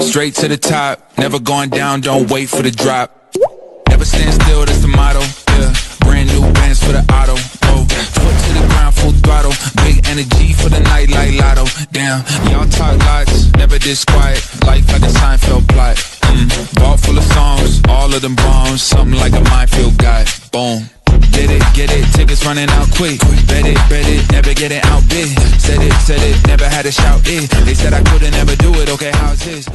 Straight to the top, never going down, don't wait for the drop. Never stand still, that's the motto, yeah. Brand new bands for the auto, oh. Foot to the ground, full throttle. Big energy for the night like lotto. Damn, y'all talk lots, never this quiet. Life like a Seinfeld plot. Vault full of songs, all of them bombs. Something like a minefield guy, boom. Get it, tickets running out quick. Bet it, never get it outbid. Said it, never had to shout it. They said I couldn't ever do it, okay, how's this?